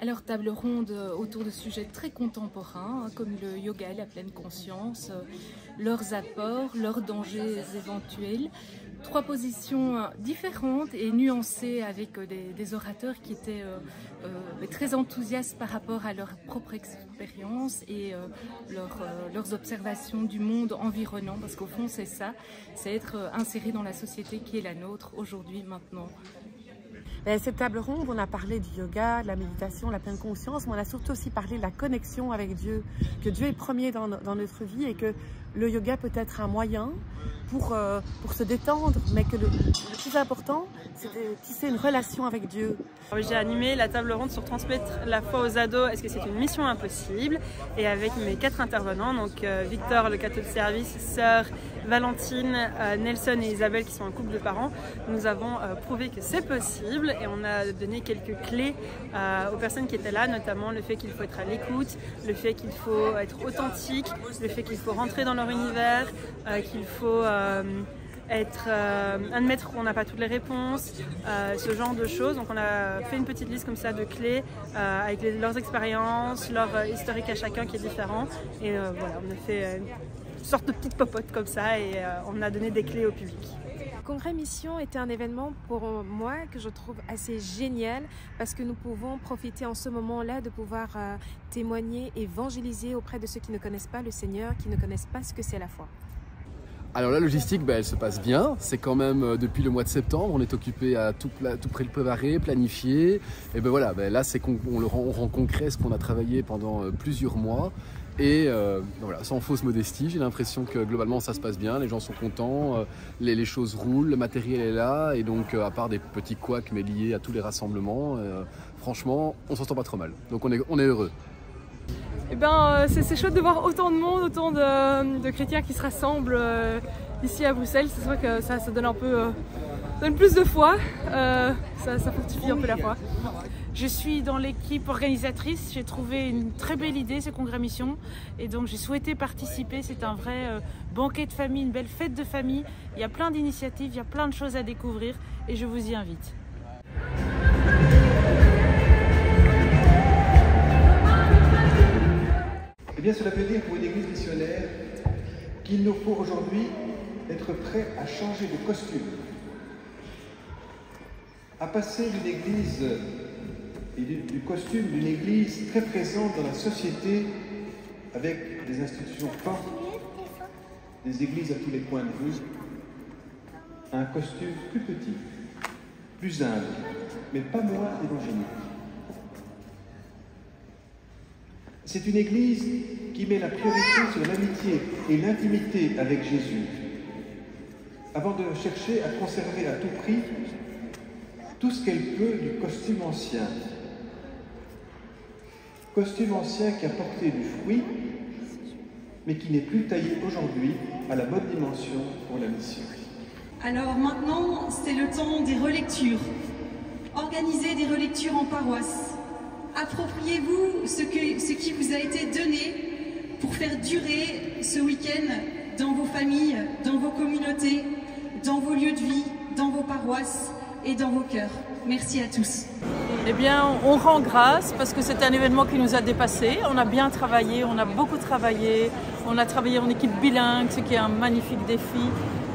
Alors, table ronde autour de sujets très contemporains, comme le yoga et la pleine conscience, leurs apports, leurs dangers éventuels. 3 positions différentes et nuancées avec des orateurs qui étaient très enthousiastes par rapport à leur propre expérience et leurs observations du monde environnant, parce qu'au fond c'est ça, c'est être inséré dans la société qui est la nôtre aujourd'hui, maintenant. Cette table ronde, on a parlé du yoga, de la méditation, la pleine conscience, mais on a surtout aussi parlé de la connexion avec Dieu, que Dieu est premier dans notre vie et que le yoga peut être un moyen pour se détendre, mais que le plus important, c'est de tisser une relation avec Dieu. J'ai animé la table ronde sur transmettre la foi aux ados, est-ce que c'est une mission impossible? Et avec mes 4 intervenants, donc Victor, le cateau de service, Sœur, Valentine, Nelson et Isabelle qui sont un couple de parents, nous avons prouvé que c'est possible et on a donné quelques clés aux personnes qui étaient là, notamment le fait qu'il faut être à l'écoute, le fait qu'il faut être authentique, le fait qu'il faut rentrer dans leur univers, qu'il faut admettre qu'on n'a pas toutes les réponses, ce genre de choses. Donc on a fait une petite liste comme ça de clés avec leurs expériences, leur historique à chacun qui est différent. Et voilà, on a fait une sorte de petite popote comme ça et on a donné des clés au public. Congrès Mission était un événement pour moi que je trouve assez génial parce que nous pouvons profiter en ce moment-là de pouvoir témoigner, évangéliser auprès de ceux qui ne connaissent pas le Seigneur, qui ne connaissent pas ce que c'est la foi. Alors la logistique, elle se passe bien. C'est quand même depuis le mois de septembre, on est occupé à tout préparer, planifier. Et voilà, là on rend concret ce qu'on a travaillé pendant plusieurs mois. Et voilà, sans fausse modestie, j'ai l'impression que globalement ça se passe bien, les gens sont contents, les choses roulent, le matériel est là. Et donc à part des petits couacs mais liés à tous les rassemblements, franchement on s'en sort pas trop mal. Donc on est heureux. Eh ben, c'est chouette de voir autant de monde, autant de chrétiens qui se rassemblent ici à Bruxelles. C'est vrai que ça donne un peu donne plus de foi, ça fortifie un peu la foi. Je suis dans l'équipe organisatrice, j'ai trouvé une très belle idée, ce congrès mission, et donc j'ai souhaité participer. C'est un vrai banquet de famille, une belle fête de famille. Il y a plein d'initiatives, il y a plein de choses à découvrir et je vous y invite. Eh bien, cela veut dire pour une église missionnaire qu'il nous faut aujourd'hui être prêt à changer de costume, à passer d'une église et du costume d'une église très présente dans la société avec des institutions fortes, des églises à tous les coins de rue, à un costume plus petit, plus humble, mais pas moins évangélique. C'est une église qui met la priorité sur l'amitié et l'intimité avec Jésus, avant de chercher à conserver à tout prix tout ce qu'elle peut du costume ancien. Costume ancien qui a porté du fruit, mais qui n'est plus taillé aujourd'hui à la bonne dimension pour la mission. Alors maintenant, c'est le temps des relectures. Organisez des relectures en paroisse. Appropriez-vous ce qui vous a été donné pour faire durer ce week-end dans vos familles, dans vos communautés, dans vos lieux de vie, dans vos paroisses et dans vos cœurs. Merci à tous. Eh bien, on rend grâce parce que c'est un événement qui nous a dépassés. On a bien travaillé, on a beaucoup travaillé. On a travaillé en équipe bilingue, ce qui est un magnifique défi.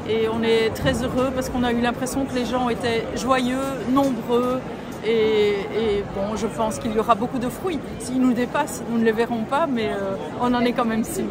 Et on est très heureux parce qu'on a eu l'impression que les gens étaient joyeux, nombreux. Et bon, je pense qu'il y aura beaucoup de fruits. S'ils nous dépassent, nous ne les verrons pas, mais on en est quand même sûrs.